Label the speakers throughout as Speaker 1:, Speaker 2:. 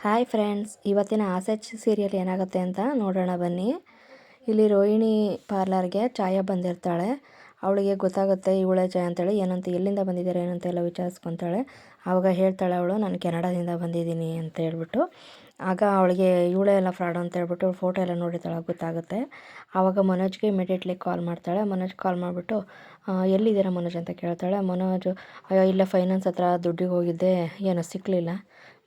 Speaker 1: Hi friends, ಇವತ್ತಿನ ಆಸೆ serial ಏನಾಗುತ್ತೆ ಅಂತ ನೋಡೋಣ ಬನ್ನಿ. ಇಲ್ಲಿ ರೋಹಿಣಿ ಪಾರ್ಲರ್ಗೆ ಛಾಯ ಬಂದಿರ್ತಾಳೆ. ಅವಳಿಗೆ ಗೊತ್ತಾಗುತ್ತೆ ಇವಳೇ ಛಾಯ ಅಂತೇಳಿ. ಏನಂತ ಎಲ್ಲಿಂದ ಬಂದಿದ್ದಾರೆ ಏನಂತ ಎಲ್ಲ ವಿಚಾರಿಸ್ಕೊತಾಳೆ. ಆವಾಗ ಹೇಳ್ತಾಳೆ ಅವಳು, ನಾನು ಕೆನಡಾದಿಂದ ಬಂದಿದ್ದೀನಿ ಅಂತ ಹೇಳ್ಬಿಟ್ಟು. ಆಗ ಅವಳಿಗೆ ಇವಳೇ ಎಲ್ಲ ಫ್ರಾಡ್ ಅಂತ ಹೇಳ್ಬಿಟ್ಟು ಫೋಟೋ ಎಲ್ಲ ನೋಡಿರ್ತಾಳೆ, ಗೊತ್ತಾಗುತ್ತೆ. ಆವಾಗ ಮನೋಜ್ಗೆ ಇಮಿಡಿಯೇಟ್ಲಿ ಕಾಲ್ ಮಾಡ್ತಾಳೆ. ಮನೋಜ್ ಕಾಲ್ ಮಾಡಿಬಿಟ್ಟು ಎಲ್ಲಿದ್ದೀರಾ ಮನೋಜ್ ಅಂತ ಕೇಳ್ತಾಳೆ. ಮನೋಜ್, ಅಯ್ಯೋ ಇಲ್ಲೇ ಫೈನಾನ್ಸ್ ಹತ್ರ ದುಡ್ಡಿಗೆ ಹೋಗಿದ್ದೆ, ಏನೋ ಸಿಕ್ಕಲಿಲ್ಲ,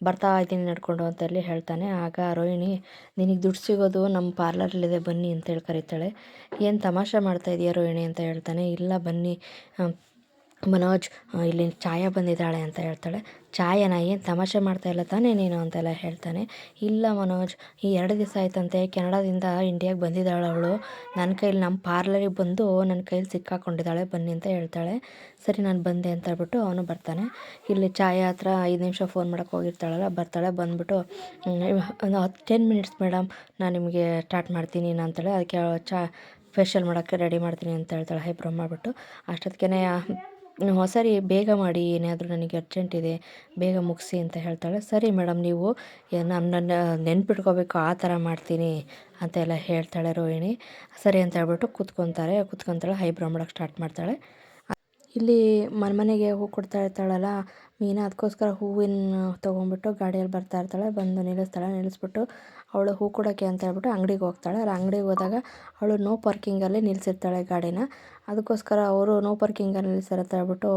Speaker 1: ಬರ್ತಾ ಇದ್ದೀನಿ ನಡ್ಕೊಂಡು ಅಂತೇಳಿ ಹೇಳ್ತಾನೆ. ಆಗ ರೋಹಿಣಿ, ನಿನಗೆ ದುಡ್ಡು ಸಿಗೋದು ನಮ್ಮ ಪಾರ್ಲರಲ್ಲಿದೆ ಬನ್ನಿ ಅಂತೇಳಿ ಕರೀತಾಳೆ. ಏನು ತಮಾಷೆ ಮಾಡ್ತಾಯಿದ್ದೀಯ ರೋಹಿಣಿ ಅಂತ ಹೇಳ್ತಾನೆ. ಇಲ್ಲ ಬನ್ನಿ ಮನೋಜ್, ಇಲ್ಲಿ ಛಾಯ ಬಂದಿದ್ದಾಳೆ ಅಂತ ಹೇಳ್ತಾಳೆ. ಛಾಯನ, ಏನು ತಮಾಷೆ ಮಾಡ್ತಾಯಿಲ್ಲ ತಾನೇ ನೀನು ಅಂತೆಲ್ಲ ಹೇಳ್ತಾನೆ. ಇಲ್ಲ ಮನೋಜ್, ಈ 2 ದಿವಸ ಆಯ್ತಂತೆ ಕೆನಡಾದಿಂದ ಇಂಡಿಯಾಗೆ ಬಂದಿದ್ದಾಳೆ ಅವಳು. ನನ್ನ ಕೈಲಿ ನಮ್ಮ ಪಾರ್ಲರಿಗೆ ಬಂದು ನನ್ನ ಕೈಲಿ ಸಿಕ್ಕಾಕೊಂಡಿದ್ದಾಳೆ, ಬನ್ನಿ ಅಂತ ಹೇಳ್ತಾಳೆ. ಸರಿ ನಾನು ಬಂದೆ ಅಂತ ಹೇಳ್ಬಿಟ್ಟು ಅವನು ಬರ್ತಾನೆ. ಇಲ್ಲಿ ಛಾಯ ಹತ್ರ 5 ನಿಮಿಷ ಫೋನ್ ಮಾಡೋಕ್ಕೆ ಹೋಗಿರ್ತಾಳಲ್ಲ, ಬರ್ತಾಳೆ. ಬಂದುಬಿಟ್ಟು ಒಂದು 10 ಮಿನಿಟ್ಸ್ ಮೇಡಮ್, ನಾನು ನಿಮಗೆ ಸ್ಟಾರ್ಟ್ ಮಾಡ್ತೀನಿ ಅಂತೇಳಿ ಅದಕ್ಕೆ ಫೇಶಿಯಲ್ ಮಾಡೋಕ್ಕೆ ರೆಡಿ ಮಾಡ್ತೀನಿ ಅಂತ ಹೇಳ್ತಾಳೆ. ಐಬ್ರೋ ಮಾಡಿಬಿಟ್ಟು ಅಷ್ಟೊತ್ತಿಗೆ ಸರಿ ಬೇಗ ಮಾಡಿ, ಏನಾದರೂ ನನಗೆ ಅರ್ಜೆಂಟ್ ಇದೆ, ಬೇಗ ಮುಗಿಸಿ ಅಂತ ಹೇಳ್ತಾಳೆ. ಸರಿ ಮೇಡಮ್, ನೀವು ನನ್ನನ್ನು ನೆನ್ಪಿಟ್ಕೋಬೇಕು, ಆ ಥರ ಮಾಡ್ತೀನಿ ಅಂತೆಲ್ಲ ಹೇಳ್ತಾಳೆ ರೋಹಿಣಿ. ಸರಿ ಅಂತ ಹೇಳ್ಬಿಟ್ಟು ಕೂತ್ಕೊತಾಳೆ. ಐಬ್ರೋ ಮಾಡೋಕ್ಕೆ ಸ್ಟಾರ್ಟ್ ಮಾಡ್ತಾಳೆ. ಇಲ್ಲಿ ಮನೆಗೆ ಹೂ ಕೊಡ್ತಾ ಇರ್ತಾಳಲ್ಲ ಮೀನಾ, ಅದಕ್ಕೋಸ್ಕರ ಹೂವಿನ ತೊಗೊಂಡ್ಬಿಟ್ಟು ಗಾಡಿಯಲ್ಲಿ ಬರ್ತಾ ಇರ್ತಾಳೆ. ಬಂದು ನಿಲ್ಲಿಸ್ಬಿಟ್ಟು ಅವಳು ಹೂ ಕೊಡೋಕ್ಕೆ ಅಂತ ಹೇಳ್ಬಿಟ್ಟು ಅಂಗಡಿಗೆ ಹೋಗ್ತಾಳೆ. ಅಂಗಡಿಗೆ ಹೋದಾಗ ಅವಳು ನೋ ಪಾರ್ಕಿಂಗಲ್ಲಿ ನಿಲ್ಲಿಸಿರ್ತಾಳೆ ಗಾಡಿನ. ಅದಕ್ಕೋಸ್ಕರ ಅವರು ನೋ ಪಾರ್ಕಿಂಗಲ್ಲಿ ನಿಲ್ಲಿಸ್ತಾರೆ ಅಂತ ಹೇಳ್ಬಿಟ್ಟು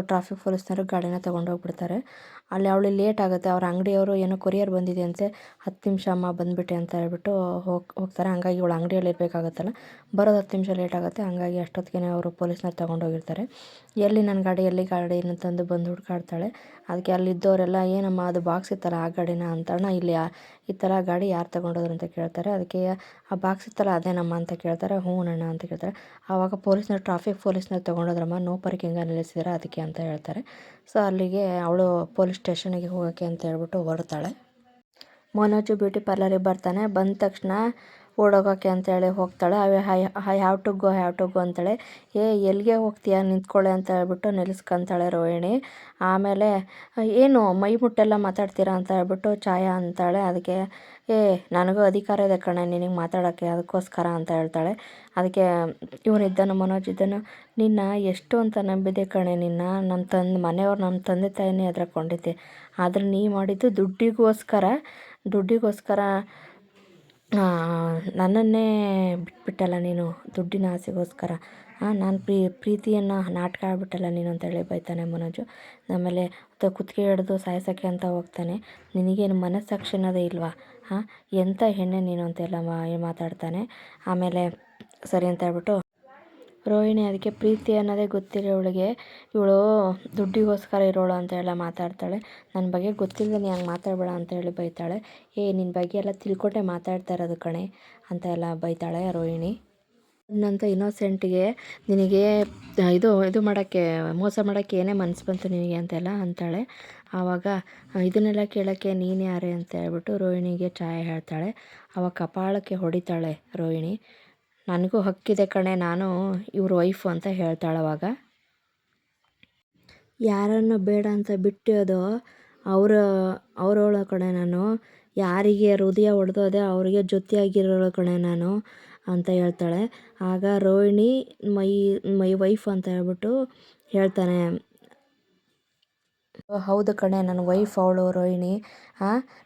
Speaker 1: ಟ್ರಾಫಿಕ್ ಪೊಲೀಸ್ನವರು ಗಾಡಿನ ತೊಗೊಂಡೋಗ್ಬಿಡ್ತಾರೆ. ಅಲ್ಲಿ ಅವಳಿಗೆ ಲೇಟ್ ಆಗುತ್ತೆ. ಅವ್ರ ಅಂಗಡಿಯವರು ಏನೋ ಕೊರಿಯರ್ ಬಂದಿದೆ ಅಂತೆ, 10 ನಿಮಿಷ ಅಮ್ಮ ಬಂದುಬಿಟ್ಟೆ ಅಂತ ಹೇಳ್ಬಿಟ್ಟು ಹೋಗ್ತಾರೆ. ಹಂಗಾಗಿ ಇವಳು ಅಂಗಡಿಯಲ್ಲಿ ಇರಬೇಕಾಗತ್ತಲ್ಲ, ಬರೋದು 10 ನಿಮಿಷ ಲೇಟ್ ಆಗುತ್ತೆ. ಹಂಗಾಗಿ ಅಷ್ಟೊತ್ತಿಗೆ ಅವರು ಪೊಲೀಸ್ನವ್ರು ತೊಗೊಂಡೋಗಿರ್ತಾರೆ. ಎಲ್ಲಿ ನನ್ನ ಗಾಡಿನ ತಂದು ಬಂದು ಹುಡುಕಾಡ್ತಾಳೆ. ಅದಕ್ಕೆ ಅಲ್ಲಿದ್ದವರೆಲ್ಲ, ಏನಮ್ಮ ಅದು ಬಾಕ್ಸ್ ಇತ್ತಲ್ಲ ಆ ಗಾಡಿನ ಅಂತಣ್ಣ, ಇಲ್ಲಿ ಈ ಥರ ಗಾಡಿ ಯಾರು ತೊಗೊಂಡೋದ್ರು ಅಂತ ಕೇಳ್ತಾರೆ. ಅದಕ್ಕೆ ಆ ಬಾಕ್ಸ್ ಇತ್ತಲ್ಲ ಅದೇನಮ್ಮ ಅಂತ ಕೇಳ್ತಾರೆ. ಹ್ಞೂ ಅಣ್ಣ ಅಂತ ಕೇಳ್ತಾರೆ. ಆವಾಗ ಟ್ರಾಫಿಕ್ ಪೊಲೀಸ್ನವ್ರು ತೊಗೊಂಡೋದ್ರಮ್ಮ, ನೋ ಪಾರ್ಕಿಂಗಲ್ಲಿ ನಿಲ್ಲಿಸಿದ್ದಾರೆ ಅದಕ್ಕೆ ಅಂತ ಹೇಳ್ತಾರೆ. ಸೊ ಅಲ್ಲಿಗೆ ಅವಳು ಪೊಲೀಸ್ ಸ್ಟೇಷನಿಗೆ ಹೋಗೋಕ್ಕೆ ಅಂತ ಹೇಳ್ಬಿಟ್ಟು ಹೊರಡ್ತಾಳೆ. ಮನೋಜು ಬ್ಯೂಟಿ ಪಾರ್ಲರಿಗೆ ಬರ್ತಾನೆ. ಬಂದ ತಕ್ಷಣ ಓಡೋಗೋಕ್ಕೆ ಅಂತೇಳಿ ಹೋಗ್ತಾಳೆ. ಐ ಹ್ಯಾವ್ ಟು ಗೋ ಅಂತಾಳೆ. ಎಲ್ಲಿಗೆ ಹೋಗ್ತೀಯಾ, ನಿಂತ್ಕೊಳ್ಳೆ ಅಂತ ಹೇಳ್ಬಿಟ್ಟು ನಿಲ್ಲಿಸ್ಕೊಂತಾಳೆ ರೋಹಿಣಿ. ಆಮೇಲೆ ಏನು ಮೈ ಮುಟ್ಟೆಲ್ಲ ಮಾತಾಡ್ತೀರಾ ಅಂತ ಹೇಳ್ಬಿಟ್ಟು ಛಾಯ ಅಂತಾಳೆ. ಅದಕ್ಕೆ ನನಗೂ ಅಧಿಕಾರ ಇದೆ ಕಣೆ ನಿನಗೆ ಮಾತಾಡೋಕ್ಕೆ, ಅದಕ್ಕೋಸ್ಕರ ಅಂತ ಹೇಳ್ತಾಳೆ. ಅದಕ್ಕೆ ಮನೋಜ್ ಇದ್ದನು, ನಿನ್ನ ಎಷ್ಟು ಅಂತ ನಂಬಿದೆ ಕಣೆ, ನಿನ್ನ ಮನೆಯವ್ರು ನಮ್ಮ ತಂದೆ ತಾಯಿನೇ ಎದುರ್ಕೊಂಡಿದ್ದೆ, ಆದರೆ ನೀ ಮಾಡಿದ್ದು ದುಡ್ಡಿಗೋಸ್ಕರ ನನ್ನನ್ನೇ ಬಿಟ್ಬಿಟ್ಟಲ್ಲ ನೀನು, ದುಡ್ಡಿನ ಆಸೆಗೋಸ್ಕರ ನಾನು ಪ್ರೀತಿಯನ್ನು ನಾಟಕ ಆಡ್ಬಿಟ್ಟಲ್ಲ ನೀನು ಅಂತೇಳಿ ಬೈತಾನೆ ಮನೋಜು. ಆಮೇಲೆ ಕುತ್ತಿಗೆ ಹಿಡಿದು ಸಾಯಿಸೋಕ್ಕೆ ಅಂತ ಹೋಗ್ತಾನೆ. ನಿನಗೇನು ಮನಸ್ಸಾಕ್ಷಿ ಅನ್ನೋದೇ ಇಲ್ವಾ, ಎಂಥ ಹೆಣ್ಣೆ ನೀನು ಅಂತೆಲ್ಲ ಮಾತಾಡ್ತಾನೆ. ಆಮೇಲೆ ಸರಿ ಅಂತ ಹೇಳ್ಬಿಟ್ಟು ರೋಹಿಣಿ, ಅದಕ್ಕೆ ಪ್ರೀತಿ ಅನ್ನೋದೇ ಗೊತ್ತಿರೋವಳಿಗೆ ಇವಳು ದುಡ್ಡಿಗೋಸ್ಕರ ಇರೋಳು ಅಂತ ಎಲ್ಲ ಮಾತಾಡ್ತಾಳೆ. ನನ್ನ ಬಗ್ಗೆ ಗೊತ್ತಿಲ್ಲದೆ ನೀ ಹಂಗೆ ಮಾತಾಡಬೇಡ ಅಂತ ಹೇಳಿ ಬೈತಾಳೆ. ನಿನ್ನ ಬಗ್ಗೆ ಎಲ್ಲ ತಿಳ್ಕೊಂಡೆ ಮಾತಾಡ್ತಾ ಇರೋದು ಕಣೆ ಅಂತ ಎಲ್ಲ ಬೈತಾಳೆ ರೋಹಿಣಿ. ನನ್ನಂಥ ಇನ್ನೋಸೆಂಟಿಗೆ ನಿನಗೆ ಇದು ಮಾಡೋಕ್ಕೆ, ಮೋಸ ಮಾಡೋಕ್ಕೆ ಏನೇ ಮನಸ್ಸು ಬಂತು ನಿನಗೆ ಅಂತೆಲ್ಲ ಅಂತಾಳೆ. ಆವಾಗ ಇದನ್ನೆಲ್ಲ ಕೇಳೋಕ್ಕೆ ನೀನು ಯಾರೇ ಅಂತ ಹೇಳ್ಬಿಟ್ಟು ರೋಹಿಣಿಗೆ ಛಾಯ ಹೇಳ್ತಾಳೆ. ಆವಾಗ ಕಪಾಳಕ್ಕೆ ಹೊಡಿತಾಳೆ ರೋಹಿಣಿ. ನನಗೂ ಹಕ್ಕಿದೆ ಕಣೆ, ನಾನು ಇವ್ರ ವೈಫು ಅಂತ ಹೇಳ್ತಾಳೆ. ಅವಾಗ ಯಾರನ್ನು ಬೇಡ ಅಂತ ಬಿಟ್ಟಿಯೋದೋ ಅವರವಳ ಕಣೆ ನಾನು, ಯಾರಿಗೆ ಹೃದಯ ಹೊಡೆದೋದೆ ಅವರಿಗೆ ಜೊತೆಯಾಗಿರೋಳು ಕಣೆ ನಾನು ಅಂತ ಹೇಳ್ತಾಳೆ. ಆಗ ರೋಹಿಣಿ ಮೈ ವೈಫ್ ಅಂತ ಹೇಳ್ಬಿಟ್ಟು ಹೇಳ್ತಾನೆ. ಹೌದು ಕಣೆ, ನನ್ನ ವೈಫ್ ಅವಳು ರೋಹಿಣಿ.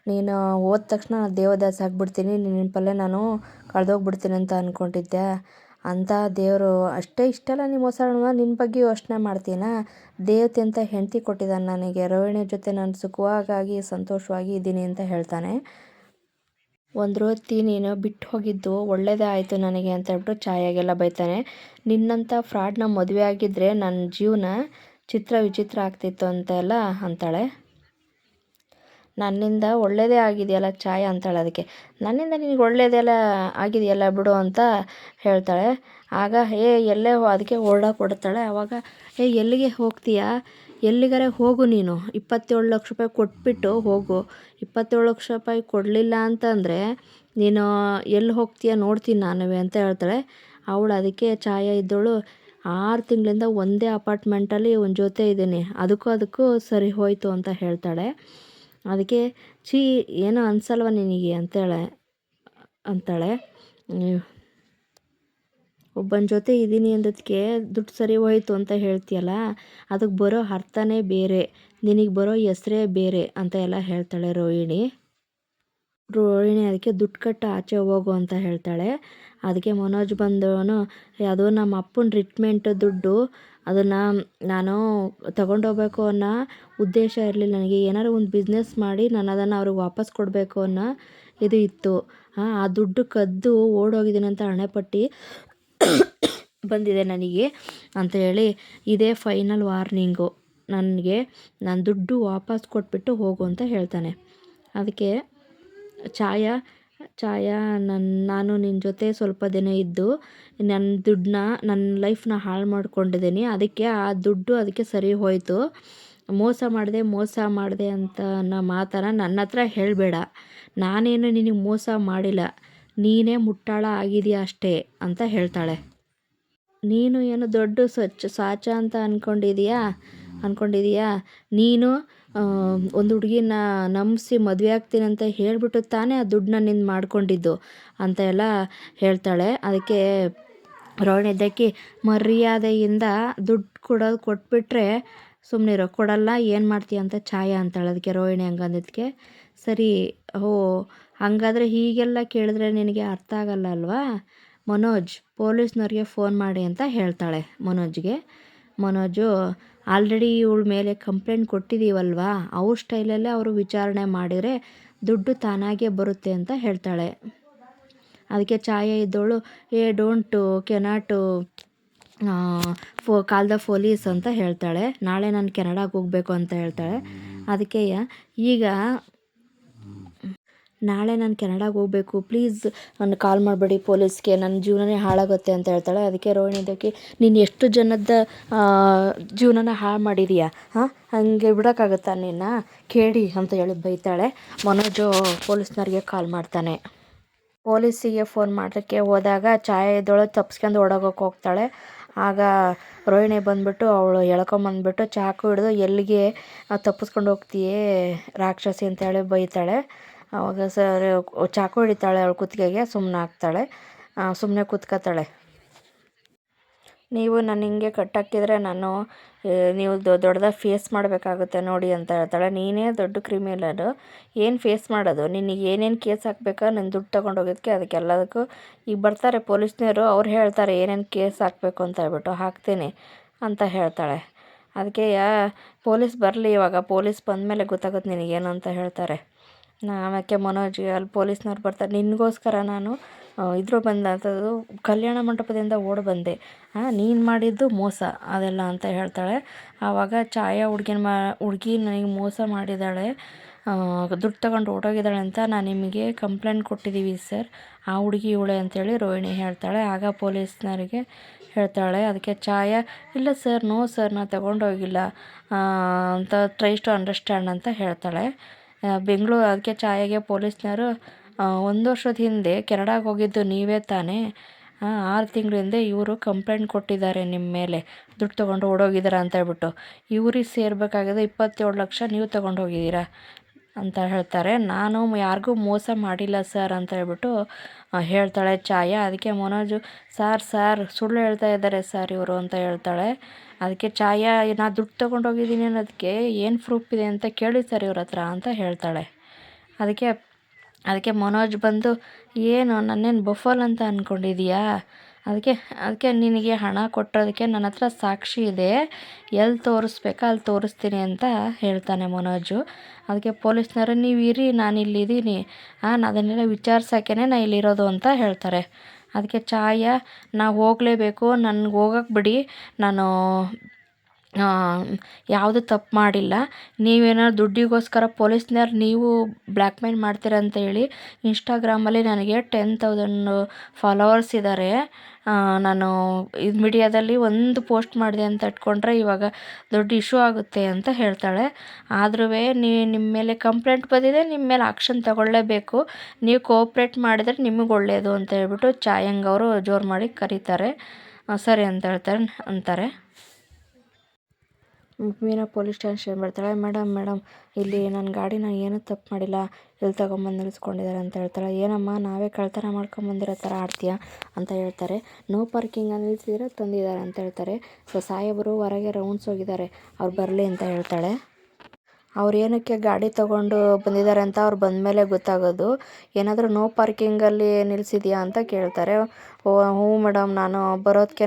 Speaker 1: ನೀನು ಹೋದ ತಕ್ಷಣ ದೇವದಾಸ ಆಗಿಬಿಡ್ತೀನಿ, ನಿನ್ನ ಪಲ್ಲೆ ನಾನು ಕಳೆದೋಗ್ಬಿಡ್ತೀನಿ ಅಂತ ಅಂದ್ಕೊಂಡಿದ್ದೆ. ಅಂತ ದೇವರು ಅಷ್ಟೇ ಇಷ್ಟೆಲ್ಲ ನೀ ಮೋಸ ನಿನ್ನ ಬಗ್ಗೆ ಯೋಚನೆ ಮಾಡ್ತೀನಾ? ದೇವತೆ ಅಂತ ಹೆಂಡತಿ ಕೊಟ್ಟಿದ್ದಾನೆ ನನಗೆ, ರೋಹಿಣಿ ಜೊತೆ ನಾನು ಸುಖವಾಗಿ ಸಂತೋಷವಾಗಿ ಇದ್ದೀನಿ ಅಂತ ಹೇಳ್ತಾನೆ. ಒಂದು ಹೊತ್ತಿ ನೀನು ಬಿಟ್ಟು ಹೋಗಿದ್ದು ಒಳ್ಳೆಯದೇ ಆಯಿತು ನನಗೆ ಅಂತ ಹೇಳ್ಬಿಟ್ಟು ಛಾಯಾಗೆಲ್ಲ ಬೈತಾನೆ. ನಿನ್ನಂಥ ಫ್ರಾಡ್ನ ಮದುವೆ ಆಗಿದ್ದರೆ ನನ್ನ ಜೀವನ ವಿಚಿತ್ರ ಆಗ್ತಿತ್ತು ಅಂತೆಲ್ಲ ಅಂತಾಳೆ. ನನ್ನಿಂದ ಒಳ್ಳೆಯದೇ ಆಗಿದೆಯಲ್ಲ ಛಾಯ ಅಂತಾಳೆ. ಅದಕ್ಕೆ ನನ್ನಿಂದ ನಿನಗೆ ಒಳ್ಳೆಯದೆಲ್ಲ ಆಗಿದೆಯಲ್ಲ ಬಿಡು ಅಂತ ಹೇಳ್ತಾಳೆ. ಆಗ ಎಲ್ಲೇ ಅದಕ್ಕೆ ಹೊರಡಾಕೊಡ್ತಾಳೆ. ಆವಾಗ ಎಲ್ಲಿಗೆ ಹೋಗ್ತೀಯಾ, ಎಲ್ಲಿಗಾರೆ ಹೋಗು ನೀನು, 27 ಲಕ್ಷ ರೂಪಾಯಿ ಕೊಟ್ಬಿಟ್ಟು ಹೋಗು, 27 ಲಕ್ಷ ರೂಪಾಯಿ ಕೊಡಲಿಲ್ಲ ಅಂತಂದರೆ ನೀನು ಎಲ್ಲಿ ಹೋಗ್ತೀಯ ನೋಡ್ತೀನಿ ನಾನುವೇ ಅಂತ ಹೇಳ್ತಾಳೆ. ಅವಳು ಅದಕ್ಕೆ ಛಾಯ ಇದ್ದವಳು, 6 ತಿಂಗಳಿಂದ ಒಂದೇ ಅಪಾರ್ಟ್ಮೆಂಟಲ್ಲಿ ಒಂದು ಜೊತೆ ಇದ್ದೀನಿ, ಅದಕ್ಕೂ ಸರಿ ಹೋಯಿತು ಅಂತ ಹೇಳ್ತಾಳೆ. ಅದಕ್ಕೆ ಛೀ ಏನೋ ಅನ್ಸಲ್ವ ನಿನಗೆ ಅಂತಾಳೆ. ಒಬ್ಬನ ಜೊತೆ ಇದ್ದೀನಿ ಅಂದದಕ್ಕೆ ದುಡ್ಡು ಸರಿ ಹೋಯ್ತು ಅಂತ ಹೇಳ್ತೀಯಲ್ಲ, ಅದಕ್ಕೆ ಬರೋ ಅರ್ಥನೇ ಬೇರೆ, ನಿನಗೆ ಬರೋ ಹೆಸ್ರೇ ಬೇರೆ ಅಂತ ಎಲ್ಲ ಹೇಳ್ತಾಳೆ ರೋಹಿಣಿ. ಅದಕ್ಕೆ ದುಡ್ಡು ಕಟ್ಟು ಆಚೆ ಹೋಗು ಅಂತ ಹೇಳ್ತಾಳೆ. ಅದಕ್ಕೆ ಮನೋಜ್ ಬಂದವನು, ಅದು ನಮ್ಮ ಅಪ್ಪನ ಟ್ರೀಟ್ಮೆಂಟ್ ದುಡ್ಡು, ಅದನ್ನು ನಾನು ತಗೊಂಡೋಗ್ಬೇಕು ಅನ್ನೋ ಉದ್ದೇಶ ಇರಲಿಲ್ಲ. ನನಗೆ ಏನಾದ್ರು ಒಂದು ಬಿಸ್ನೆಸ್ ಮಾಡಿ ನಾನು ಅದನ್ನು ಅವ್ರಿಗೆ ವಾಪಸ್ ಕೊಡಬೇಕು ಅನ್ನೋ ಇದು ಇತ್ತು. ಆ ದುಡ್ಡು ಕದ್ದು ಓಡೋಗಿದ್ದೀನಿ ಅಂತ ಹಣೆಪಟ್ಟಿ ಬಂದಿದೆ ನನಗೆ ಅಂತ ಹೇಳಿ, ಇದೇ ಫೈನಲ್ ವಾರ್ನಿಂಗು, ನನಗೆ ನಾನು ದುಡ್ಡು ವಾಪಸ್ ಕೊಟ್ಬಿಟ್ಟು ಹೋಗು ಅಂತ ಹೇಳ್ತಾನೆ. ಅದಕ್ಕೆ ಛಾಯಾ ನಾನು ನಿನ್ನ ಜೊತೆ ಸ್ವಲ್ಪ ದಿನ ಇದ್ದು ನನ್ನ ದುಡ್ಡನ್ನ, ನನ್ನ ಲೈಫ್ನ ಹಾಳು ಮಾಡ್ಕೊಂಡಿದ್ದೀನಿ, ಅದಕ್ಕೆ ಆ ದುಡ್ಡು ಅದಕ್ಕೆ ಸರಿ ಹೋಯಿತು. ಮೋಸ ಮಾಡಿದೆ ಅಂತ ಅನ್ನೋ ಮಾತನ್ನು ನನ್ನ ಹತ್ರ ಹೇಳಬೇಡ. ನಾನೇನು ನಿನಗೆ ಮೋಸ ಮಾಡಿಲ್ಲ, ನೀನೇ ಮುಟ್ಟಾಳ ಆಗಿದೆಯಾ ಅಷ್ಟೇ ಅಂತ ಹೇಳ್ತಾಳೆ. ನೀನು ಏನು ದೊಡ್ಡ ಸಾಚ ಅಂತ ಅಂದ್ಕೊಂಡಿದೀಯಾ? ನೀನು ಒಂದು ಹುಡುಗಿನ ನಂಬಿಸಿ ಮದುವೆ ಆಗ್ತೀನಿ ಅಂತ ಹೇಳಿಬಿಟ್ಟು ತಾನೇ ಆ ದುಡ್ಡನ್ನ ನಿಂದು ಮಾಡ್ಕೊಂಡಿದ್ದು ಅಂತ ಎಲ್ಲ ಹೇಳ್ತಾಳೆ. ಅದಕ್ಕೆ ರೋಹಿಣಿ ಇದ್ದಕ್ಕೆ ಮರ್ಯಾದೆಯಿಂದ ದುಡ್ಡು ಕೊಟ್ಬಿಟ್ರೆ ಸುಮ್ಮನಿರೋ, ಕೊಡಲ್ಲ ಏನು ಮಾಡ್ತೀಯ ಅಂತ ಛಾಯಾ ಅಂತಾಳೆ. ಅದಕ್ಕೆ ರೋಹಿಣಿ ಹಂಗಂದಿದ್ದಕ್ಕೆ, ಸರಿ ಹಂಗಾದರೆ ಹೀಗೆಲ್ಲ ಕೇಳಿದ್ರೆ ನಿನಗೆ ಅರ್ಥ ಆಗಲ್ಲ ಅಲ್ವಾ ಮನೋಜ್, ಪೊಲೀಸ್ನವ್ರಿಗೆ ಫೋನ್ ಮಾಡಿ ಅಂತ ಹೇಳ್ತಾಳೆ ಮನೋಜು ಆಲ್ರೆಡಿ ಇವಳ ಮೇಲೆ ಕಂಪ್ಲೇಂಟ್ ಕೊಟ್ಟಿದ್ದೀವಲ್ವಾ, ಅವ್ರ ಸ್ಟೈಲಲ್ಲೇ ಅವರು ವಿಚಾರಣೆ ಮಾಡಿದರೆ ದುಡ್ಡು ತಾನಾಗೇ ಬರುತ್ತೆ ಅಂತ ಹೇಳ್ತಾಳೆ. ಅದಕ್ಕೆ ಛಾಯಾ ಇದ್ದವಳು, ಕೆನಾಟು ಕಾಲ್ ದ ಪೊಲೀಸ್ ಅಂತ ಹೇಳ್ತಾಳೆ. ನಾಳೆ ನಾನು ಕೆನಡಾಗೆ ಹೋಗಬೇಕು ಅಂತ ಹೇಳ್ತಾಳೆ. ಅದಕ್ಕೆ ನಾಳೆ ನಾನು ಕೆನಡಾಗೆ ಹೋಗಬೇಕು, ಪ್ಲೀಸ್ ನಾನು ಕಾಲ್ ಮಾಡಬೇಡಿ ಪೊಲೀಸ್ಗೆ, ನನ್ನ ಜೀವನನೇ ಹಾಳಾಗುತ್ತೆ ಅಂತ ಹೇಳ್ತಾಳೆ. ಅದಕ್ಕೆ ರೋಹಿಣಿ ಇದಕ್ಕೆ, ನೀನು ಎಷ್ಟು ಜನದ ಜೀವನನ ಹಾಳು ಮಾಡಿದೀಯಾ, ಹಾಗೆ ಬಿಡೋಕ್ಕಾಗುತ್ತಾ ನಿನ್ನ, ಕೇಳಿ ಅಂತ ಹೇಳಿ ಬೈತಾಳೆ. ಮನೋಜು ಪೊಲೀಸ್ನವ್ರಿಗೆ ಕಾಲ್ ಮಾಡ್ತಾನೆ. ಪೊಲೀಸಿಗೆ ಫೋನ್ ಮಾಡೋಕ್ಕೆ ಹೋದಾಗ ಛಾಯಾ ಇದ್ದವಳು ತಪ್ಸ್ಕೊಂಡು ಓಡೋಗೋಕೆ ಹೋಗ್ತಾಳೆ. ಆಗ ರೋಹಿಣಿ ಬಂದುಬಿಟ್ಟು ಅವಳು ಎಳ್ಕೊಂಬಂದ್ಬಿಟ್ಟು ಚಾಕು ಹಿಡಿದು, ಎಲ್ಲಿಗೆ ತಪ್ಪಿಸ್ಕೊಂಡು ಹೋಗ್ತೀಯೇ ರಾಕ್ಷಸಿ ಅಂತ ಹೇಳಿ ಬೈತಾಳೆ. ಆವಾಗ ಚಾಕು ಹಿಡಿತಾಳೆ ಅವಳು ಕುತ್ತಿಗೆಗೆ, ಸುಮ್ಮನೆ ಕೂತ್ಕೋತಾಳೆ. ನೀವು ನಾನು ಹಿಂಗೆ ಕಟ್ಟಾಕಿದ್ರೆ ನೀವು ದೊಡ್ಡದಾಗಿ ಫೇಸ್ ಮಾಡಬೇಕಾಗುತ್ತೆ ನೋಡಿ ಅಂತ ಹೇಳ್ತಾಳೆ. ನೀನೇ ದೊಡ್ಡ ಕ್ರಿಮಿನಲು, ಏನು ಫೇಸ್ ಮಾಡೋದು, ನಿನಗೆ ಏನೇನು ಕೇಸ್ ಹಾಕ್ಬೇಕಾ, ನನ್ನ ದುಡ್ಡು ತೊಗೊಂಡೋಗೋದಕ್ಕೆ, ಅದಕ್ಕೆಲ್ಲದಕ್ಕೂ ಈಗ ಬರ್ತಾರೆ ಪೊಲೀಸ್ನವರು, ಅವ್ರು ಹೇಳ್ತಾರೆ ಏನೇನು ಕೇಸ್ ಹಾಕಬೇಕು ಅಂತ ಹೇಳ್ಬಿಟ್ಟು ಹಾಕ್ತೀನಿ ಅಂತ ಹೇಳ್ತಾಳೆ. ಅದಕ್ಕೆ ಪೊಲೀಸ್ ಬರಲಿ, ಇವಾಗ ಪೊಲೀಸ್ ಬಂದಮೇಲೆ ಗೊತ್ತಾಗುತ್ತೆ ನಿನಗೇನು ಅಂತ ಹೇಳ್ತಾರೆ. ಆಮೇಲೆ ಮನೋಜ್, ಅಲ್ಲಿ ಪೊಲೀಸ್ನವ್ರು ಬರ್ತಾರೆ, ನಿನಗೋಸ್ಕರ ನಾನು ಬಂದಂಥದ್ದು ಕಲ್ಯಾಣ ಮಂಟಪದಿಂದ ಓಡಿ ಬಂದೆ, ನೀನು ಮಾಡಿದ್ದು ಮೋಸ ಅದೆಲ್ಲ ಅಂತ ಹೇಳ್ತಾಳೆ. ಆವಾಗ ಛಾಯಾ ಹುಡುಗಿ ನನಗೆ ಮೋಸ ಮಾಡಿದ್ದಾಳೆ, ದುಡ್ಡು ತಗೊಂಡು ಓಡೋಗಿದ್ದಾಳೆ ಅಂತ ನಾನು ನಿಮಗೆ ಕಂಪ್ಲೇಂಟ್ ಕೊಟ್ಟಿದ್ದೀವಿ ಸರ್, ಆ ಹುಡುಗಿ ಇವಳೆ ಅಂತೇಳಿ ರೋಹಿಣಿ ಹೇಳ್ತಾಳೆ. ಆಗ ಪೊಲೀಸ್ನವರಿಗೆ ಹೇಳ್ತಾಳೆ. ಅದಕ್ಕೆ ಛಾಯಾ, ಇಲ್ಲ ಸರ್, ನೋ ಸರ್, ನಾನು ತಗೊಂಡೋಗಿಲ್ಲ ಅಂತ ಟ್ರೈ ಟು ಅಂಡರ್ಸ್ಟ್ಯಾಂಡ್ ಅಂತ ಹೇಳ್ತಾಳೆ. ಅದಕ್ಕೆ ಛಾಯಾಗೆ ಪೊಲೀಸ್ನವರು, 1 ವರ್ಷದ ಹಿಂದೆ ಕೆನಡಾಗೆ ಹೋಗಿದ್ದು ನೀವೇ ತಾನೇ, 6 ತಿಂಗಳ ಹಿಂದೆ ಇವರು ಕಂಪ್ಲೇಂಟ್ ಕೊಟ್ಟಿದ್ದಾರೆ ನಿಮ್ಮ ಮೇಲೆ, ದುಡ್ಡು ತೊಗೊಂಡು ಓಡೋಗಿದ್ದೀರಾ ಅಂತ ಹೇಳ್ಬಿಟ್ಟು, ಇವ್ರಿಗೆ ಸೇರಬೇಕಾಗಿದೆ 27 ಲಕ್ಷ, ನೀವು ತೊಗೊಂಡು ಹೋಗಿದ್ದೀರಾ ಅಂತ ಹೇಳ್ತಾರೆ. ನಾನು ಯಾರಿಗೂ ಮೋಸ ಮಾಡಿಲ್ಲ ಸರ್ ಅಂತ ಹೇಳ್ಬಿಟ್ಟು ಹೇಳ್ತಾಳೆ ಛಾಯಾ. ಅದಕ್ಕೆ ಮನೋಜು, ಸಾರ್ ಸುಳ್ಳು ಹೇಳ್ತಾ ಇದ್ದಾರೆ ಸರ್ ಇವರು ಅಂತ ಹೇಳ್ತಾಳೆ. ಅದಕ್ಕೆ ಛಾಯಾ, ನಾನು ದುಡ್ಡು ತೊಗೊಂಡೋಗಿದ್ದೀನಿ ಅನ್ನೋದಕ್ಕೆ ಏನು ಪ್ರೂಫ್ ಇದೆ ಅಂತ ಕೇಳಿ ಸರ್ ಇವ್ರ ಹತ್ರ ಅಂತ ಹೇಳ್ತಾಳೆ. ಅದಕ್ಕೆ ಮನೋಜ್ ಬಂದು, ಏನು ನನ್ನೇನು ಬಫಲ್ ಅಂತ ಅಂದ್ಕೊಂಡಿದ್ದೀಯಾ, ಅದಕ್ಕೆ ನಿನಗೆ ಹಣ ಕೊಟ್ಟಿರೋದಕ್ಕೆ ನನ್ನ ಹತ್ರ ಸಾಕ್ಷಿ ಇದೆ, ಎಲ್ಲಿ ತೋರಿಸ್ಬೇಕಾ ಅಲ್ಲಿ ತೋರಿಸ್ತೀನಿ ಅಂತ ಹೇಳ್ತಾನೆ ಮನೋಜು. ಅದಕ್ಕೆ ಪೊಲೀಸ್ನವರು, ನೀವು ಇರಿ, ನಾನು ಇಲ್ಲಿದ್ದೀನಿ, ಅದನ್ನೆಲ್ಲ ವಿಚಾರಿಸೋಕ್ಕೇ ನಾನು ಇಲ್ಲಿರೋದು ಅಂತ ಹೇಳ್ತಾರೆ. ಅದಕ್ಕೆ ಛಾಯಾ, ನಾವು ಹೋಗಲೇಬೇಕು, ನನಗೆ ಹೋಗಕ್ಕೆ ಬಿಡಿ, ನಾನು ಯಾವುದು ತಪ್ಪು ಮಾಡಿಲ್ಲ, ನೀವೇನಾದ್ರು ದುಡ್ಡಿಗೋಸ್ಕರ ಪೊಲೀಸ್ನವ್ರು ನೀವು ಬ್ಲ್ಯಾಕ್ ಮೇಲ್ ಮಾಡ್ತೀರ ಅಂತ ಹೇಳಿ ಇನ್ಸ್ಟಾಗ್ರಾಮಲ್ಲಿ ನನಗೆ 10,000 ಫಾಲೋವರ್ಸ್ ಇದ್ದಾರೆ, ನಾನು ಇದು ಮೀಡಿಯಾದಲ್ಲಿ ಒಂದು ಪೋಸ್ಟ್ ಮಾಡಿದೆ ಅಂತ ಇಟ್ಕೊಂಡ್ರೆ ಇವಾಗ ದೊಡ್ಡ ಇಶ್ಯೂ ಆಗುತ್ತೆ ಅಂತ ಹೇಳ್ತಾಳೆ. ಆದ್ರೂ ನಿಮ್ಮ ಮೇಲೆ ಕಂಪ್ಲೇಂಟ್ ಬಂದಿದೆ, ನಿಮ್ಮ ಮೇಲೆ ಆಕ್ಷನ್ ತಗೊಳ್ಳೇಬೇಕು, ನೀವು ಕೋಆಪ್ರೇಟ್ ಮಾಡಿದರೆ ನಿಮಗೆ ಒಳ್ಳೆಯದು ಅಂತ ಹೇಳ್ಬಿಟ್ಟು ಛಾಯಾಂಗವರು ಜೋರು ಮಾಡಿ ಕರೀತಾರೆ. ಸರಿ ಅಂತ ಅಂತಾರೆ. ಮೀನಾ ಪೊಲೀಸ್ ಸ್ಟೇಷನ್ ಬರ್ತಾಳೆ. ಮೇಡಮ್ ಇಲ್ಲಿ ನನ್ನ ಗಾಡಿನ ಏನೂ ತಪ್ಪು ಮಾಡಿಲ್ಲ, ಇಲ್ಲಿ ತೊಗೊಂಬಂದು ನಿಲ್ಲಿಸ್ಕೊಂಡಿದ್ದಾರೆ ಅಂತ ಹೇಳ್ತಾಳೆ. ಏನಮ್ಮ ನಾವೇ ಕಳ್ತನ ಮಾಡ್ಕೊಂಬಂದಿರೋ ಥರ ಆಡ್ತೀಯ ಅಂತ ಹೇಳ್ತಾರೆ. ನೋ ಪಾರ್ಕಿಂಗಲ್ಲಿ ನಿಲ್ಲಿಸಿದ್ರೆ ತಂದಿದ್ದಾರೆ ಅಂತ ಹೇಳ್ತಾರೆ. ಸೊ ಸಾಹೇಬರು ಹೊರಗೆ ರೌಂಡ್ಸ್ ಹೋಗಿದ್ದಾರೆ, ಅವ್ರು ಬರಲಿ ಅಂತ ಹೇಳ್ತಾಳೆ. ಅವ್ರು ಏನಕ್ಕೆ ಗಾಡಿ ತೊಗೊಂಡು ಬಂದಿದ್ದಾರೆ ಅಂತ ಅವ್ರು ಬಂದಮೇಲೆ ಗೊತ್ತಾಗೋದು. ಏನಾದರೂ ನೋ ಪಾರ್ಕಿಂಗಲ್ಲಿ ನಿಲ್ಲಿಸಿದ್ಯಾ ಅಂತ ಕೇಳ್ತಾರೆ. ಓ ಹ್ಞೂ ಮೇಡಮ್, ನಾನು ಬರೋದಕ್ಕೆ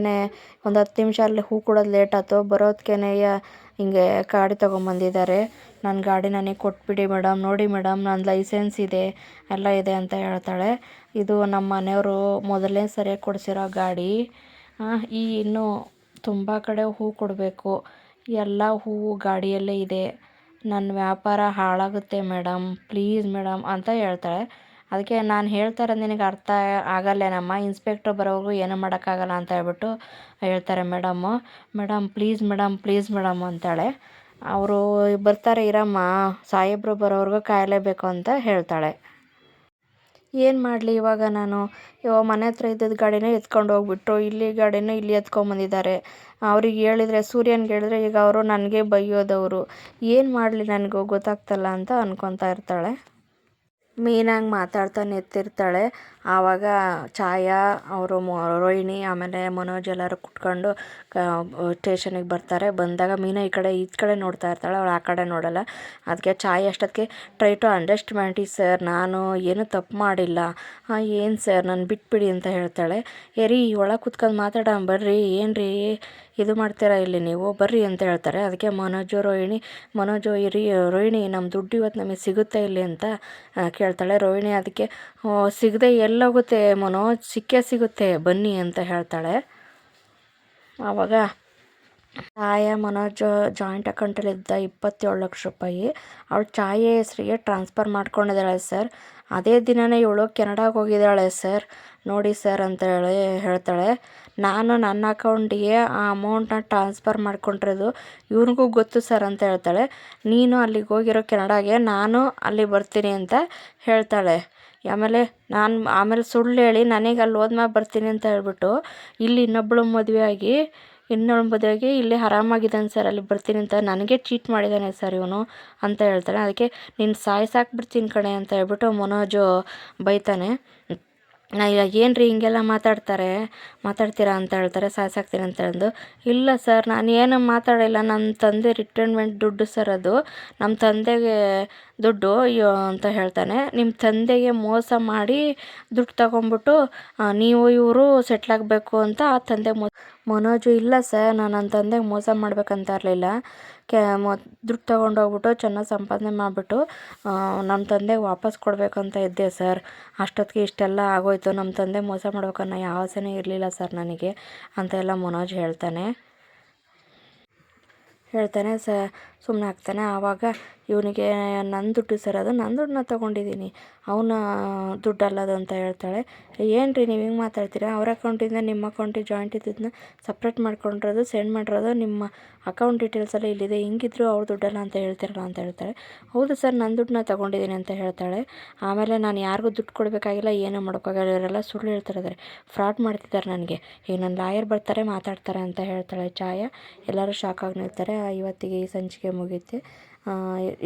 Speaker 1: ಒಂದು 10 ನಿಮಿಷ ಅಲ್ಲಿ ಹೂ ಕೊಡೋದು ಲೇಟ್ ಆಯ್ತು, ಬರೋದಕ್ಕೆ ಹಿಂಗೆ ಗಾಡಿ ತೊಗೊಂಬಂದಿದ್ದಾರೆ, ನನ್ನ ಗಾಡಿ ನನಗೆ ಕೊಟ್ಬಿಡಿ ಮೇಡಮ್, ನೋಡಿ ಮೇಡಮ್ ನನ್ನ ಲೈಸೆನ್ಸ್ ಇದೆ ಎಲ್ಲ ಇದೆ ಅಂತ ಹೇಳ್ತಾಳೆ. ಇದು ನಮ್ಮ ಮನೆಯವರು ಮೊದಲನೇ ಸರಿಯಾಗಿ ಕೊಡಿಸಿರೋ ಗಾಡಿ. ಇನ್ನೂ ತುಂಬ ಕಡೆ ಹೂ ಕೊಡಬೇಕು, ಎಲ್ಲ ಹೂವು ಗಾಡಿಯಲ್ಲೇ ಇದೆ, ನನ್ನ ವ್ಯಾಪಾರ ಹಾಳಾಗುತ್ತೆ ಮೇಡಮ್, ಪ್ಲೀಸ್ ಮೇಡಮ್ ಅಂತ ಹೇಳ್ತಾಳೆ. ಅದಕ್ಕೆ ನಾನು ಹೇಳ್ತಾ ಇರೋದು ನಿನಗೆ ಅರ್ಥ ಆಗಲ್ಲೇನಮ್ಮ, ಇನ್ಸ್ಪೆಕ್ಟ್ರ್ ಬರೋವರೆಗೂ ಏನೂ ಮಾಡೋಕ್ಕಾಗಲ್ಲ ಅಂತ ಹೇಳ್ಬಿಟ್ಟು ಹೇಳ್ತಾರೆ. ಮೇಡಮ್ ಪ್ಲೀಸ್ ಮೇಡಮ್ ಅಂತಾಳೆ. ಅವರು ಬರ್ತಾರೆ ಇರಮ್ಮ, ಸಾಹೇಬರು ಬರೋವರೆಗೂ ಕಾಯಲೇಬೇಕು ಅಂತ ಹೇಳ್ತಾಳೆ. ಏನು ಮಾಡಲಿ ಇವಾಗ ನಾನು, ಇವಾಗ ಮನೆ ಹತ್ರ ಇದ್ದದ್ದು ಗಾಡಿನೇ ಎತ್ಕೊಂಡು ಹೋಗ್ಬಿಟ್ಟು ಇಲ್ಲಿ ಗಾಡಿನೂ ಇಲ್ಲಿ ಎತ್ಕೊಂಬಂದಿದ್ದಾರೆ. ಅವ್ರಿಗೆ ಹೇಳಿದ್ರೆ, ಸೂರ್ಯನ್ಗೆ ಹೇಳಿದ್ರೆ ಈಗ ಅವರು ನನಗೆ ಬೈಯೋದವರು, ಏನು ಮಾಡಲಿ ನನಗೂ ಗೊತ್ತಾಗ್ತಲ್ಲ ಅಂತ ಅಂದ್ಕೊತಾ ಇರ್ತಾಳೆ. ಮೀನಾಗಿ ಮಾತಾಡ್ತಾ ನಿಂತಿರ್ತಾಳೆ. ಆವಾಗ ಛಾಯಾ ಅವರು ರೋಹಿಣಿ ಆಮೇಲೆ ಮನೋಜ್ ಎಲ್ಲರೂ ಕುತ್ಕೊಂಡು ಸ್ಟೇಷನಿಗೆ ಬರ್ತಾರೆ. ಬಂದಾಗ ಮೀನಾ ಈ ಕಡೆ ನೋಡ್ತಾ ಇರ್ತಾಳೆ, ಅವಳು ಆ ಕಡೆ ನೋಡಲ್ಲ. ಅದಕ್ಕೆ ಛಾಯಾ ಅಷ್ಟೊತ್ತಿಗೆ ಟ್ರೈ ಟು ಅಂಡರ್ಸ್ಟ್ಯಾಂಡ್ ಸರ್, ನಾನು ಏನು ತಪ್ಪು ಮಾಡಿಲ್ಲ, ಏನು ಸರ್ ನಾನು ಬಿಟ್ಬಿಡಿ ಅಂತ ಹೇಳ್ತಾಳೆ. ರೀ ಒಳಗೆ ಕುತ್ಕೊಂಡು ಮಾತಾಡೋಣ ಬರ್ರಿ, ಏನು ರೀ ಇದು ಮಾಡ್ತೀರಾ ಇಲ್ಲಿ ನೀವು, ಬರ್ರಿ ಅಂತ ಹೇಳ್ತಾರೆ. ಅದಕ್ಕೆ ಮನೋಜು ರೋಹಿಣಿ ನಮ್ಮ ದುಡ್ಡು ಇವತ್ತು ನಮಗೆ ಸಿಗುತ್ತೆ ಇಲ್ಲಿ ಅಂತ ಕೇಳ್ತಾಳೆ. ರೋಹಿಣಿ ಅದಕ್ಕೆ ಸಿಗದೆ ಎಲ್ಲೋಗುತ್ತೆ ಮನೋಜ್, ಸಿಗುತ್ತೆ ಬನ್ನಿ ಅಂತ ಹೇಳ್ತಾಳೆ. ಆವಾಗ ಛಾಯಾ ಮನೋಜ್ ಜಾಯಿಂಟ್ ಅಕೌಂಟಲ್ಲಿದ್ದ 27 ಲಕ್ಷ ರೂಪಾಯಿ ಅವಳು ಛಾಯೆ ಹೆಸರಿಗೆ ಟ್ರಾನ್ಸ್ಫರ್ ಮಾಡ್ಕೊಂಡಿದ್ದಾಳೆ ಸರ್. ಅದೇ ದಿನವೇ ಇವಳು ಕೆನಡಾಗೆ ಹೋಗಿದ್ದಾಳೆ ಸರ್, ನೋಡಿ ಸರ್ ಅಂತ ಹೇಳ್ತಾಳೆ. ನಾನು ನನ್ನ ಅಕೌಂಟಿಗೆ ಆ ಅಮೌಂಟನ್ನ ಟ್ರಾನ್ಸ್ಫರ್ ಮಾಡ್ಕೊಂಡಿರೋದು ಇವ್ರಿಗೂ ಗೊತ್ತು ಸರ್ ಅಂತ ಹೇಳ್ತಾಳೆ. ನೀನು ಅಲ್ಲಿಗೆ ಹೋಗಿರೋ ಕೆನಡಾಗೆ, ನಾನು ಅಲ್ಲಿ ಬರ್ತೀನಿ ಅಂತ ಹೇಳ್ತಾಳೆ. ಆಮೇಲೆ ಸುಳ್ಳು ಹೇಳಿ ನನಗೆ ಅಲ್ಲಿ ಹೋದ್ಮೇಲೆ ಬರ್ತೀನಿ ಅಂತ ಹೇಳ್ಬಿಟ್ಟು ಇಲ್ಲಿ ಇನ್ನೊಬ್ಬಳು ಮದುವೆಯಾಗಿ ಇಲ್ಲಿ ಆರಾಮಾಗಿದ್ದಾನೆ ಸರ್, ಅಲ್ಲಿ ಬರ್ತೀನಿ ಅಂತ ನನಗೆ ಚೀಟ್ ಮಾಡಿದ್ದಾನೆ ಸರ್ ಇವನು ಅಂತ ಹೇಳ್ತಾಳೆ. ಅದಕ್ಕೆ ನೀನು ಸಾಯಿಸಾಕ್ಬಿಡ್ತೀನಿ ಕಣೆ ಅಂತ ಹೇಳ್ಬಿಟ್ಟು ಮನೋಜು ಬೈತಾನೆ. ಏನು ರೀ ಹಿಂಗೆಲ್ಲ ಮಾತಾಡ್ತೀರಾ ಅಂತ ಹೇಳ್ತಾರೆ, ಸಾಯಿಸಾಕ್ತೀನಿ ಅಂತ ಹೇಳಿದ್ದು. ಇಲ್ಲ ಸರ್ ನಾನು ಏನು ಮಾತಾಡಿಲ್ಲ, ನನ್ನ ತಂದೆ ರಿಟೈರ್ಮೆಂಟ್ ದುಡ್ಡು ಸರ್, ಅದು ನಮ್ಮ ತಂದೆಗೆ ದುಡ್ಡು ಅಂತ ಹೇಳ್ತಾನೆ. ನಿಮ್ಮ ತಂದೆಗೆ ಮೋಸ ಮಾಡಿ ದುಡ್ಡು ತಗೊಂಬಿಟ್ಟು ನೀವು ಇವರು ಸೆಟ್ಲಾಗಬೇಕು ಅಂತ ಆ ತಂದೆ ಮನೋಜು ಇಲ್ಲ ಸರ್, ನಾನು ನನ್ನ ತಂದೆಗೆ ಮೋಸ ಮಾಡ್ಬೇಕಂತ ಇರಲಿಲ್ಲ, ದುಡ್ಡು ತೊಗೊಂಡೋಗ್ಬಿಟ್ಟು ಚೆನ್ನಾಗಿ ಸಂಪಾದನೆ ಮಾಡಿಬಿಟ್ಟು ನಮ್ಮ ತಂದೆಗೆ ವಾಪಸ್ ಕೊಡಬೇಕಂತ ಇದ್ದೆ ಸರ್. ಅಷ್ಟೊತ್ತಿಗೆ ಇಷ್ಟೆಲ್ಲ ಆಗೋಯ್ತು, ನಮ್ಮ ತಂದೆ ಮೋಸ ಮಾಡ್ಬೇಕನ್ನೋ ಯಾವ ಆಸೆನೇ ಇರಲಿಲ್ಲ ಸರ್ ನನಗೆ ಅಂತೆಲ್ಲ ಮನೋಜ್ ಹೇಳ್ತಾನೆ. ಸುಮ್ಮನೆ ಆಗ್ತಾನೆ. ಆವಾಗ ಇವನಿಗೆ ನನ್ನ ದುಡ್ಡು ಸರ್, ಅದು ನನ್ನ ದುಡ್ಡನ್ನ ತೊಗೊಂಡಿದ್ದೀನಿ, ಅವನ ದುಡ್ಡಲ್ಲದು ಅಂತ ಹೇಳ್ತಾಳೆ. ಏನು ರೀ ನೀವು ಹಿಂಗೆ ಮಾತಾಡ್ತೀರಾ, ಅವ್ರ ಅಕೌಂಟಿಂದ ನಿಮ್ಮ ಅಕೌಂಟಿಗೆ ಜಾಯಿಂಟ್ ಇದ್ದಿದ್ದನ್ನ ಸಪ್ರೇಟ್ ಮಾಡ್ಕೊಂಡಿರೋದು, ಸೆಂಡ್ ಮಾಡಿರೋದು ನಿಮ್ಮ ಅಕೌಂಟ್ ಡೀಟೇಲ್ಸೆಲ್ಲ ಇಲ್ಲಿದೆ, ಹಿಂಗಿದ್ರು ಅವ್ರ ದುಡ್ಡಲ್ಲ ಅಂತ ಹೇಳ್ತಿರಲ್ಲ ಅಂತ ಹೇಳ್ತಾಳೆ. ಹೌದು ಸರ್ ನನ್ನ ದುಡ್ಡನ್ನ ತೊಗೊಂಡಿದ್ದೀನಿ ಅಂತ ಹೇಳ್ತಾಳೆ. ಆಮೇಲೆ ನಾನು ಯಾರಿಗೂ ದುಡ್ಡು ಕೊಡಬೇಕಾಗಿಲ್ಲ, ಏನೂ ಮಾಡೋಕ್ಕಾಗಲ್ಲ, ಇವರೆಲ್ಲ ಸುಳ್ಳು ಹೇಳ್ತಿದ್ದಾರೆ, ಫ್ರಾಡ್ ಮಾಡ್ತಿದ್ದಾರೆ ನನಗೆ, ಈಗ ನನ್ನ ಲಾಯರ್ ಬರ್ತಾರೆ ಮಾತಾಡ್ತಾರೆ ಅಂತ ಹೇಳ್ತಾಳೆ ಛಾಯಾ. ಎಲ್ಲರೂ ಶಾಕ್ ಆಗಿ ನಿಲ್ತಾರೆ. ಇವತ್ತಿಗೆ ಈ ಸಂಚಿಕೆ ಮುಗಿಯುತ್ತೆ.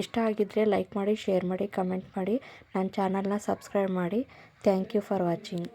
Speaker 1: ಇಷ್ಟ ಆಗಿದ್ದರೆ ಲೈಕ್ ಮಾಡಿ, ಶೇರ್ ಮಾಡಿ, ಕಮೆಂಟ್ ಮಾಡಿ, ನನ್ನ ಚಾನಲ್ನ ಸಬ್ಸ್ಕ್ರೈಬ್ ಮಾಡಿ. Thank you for watching.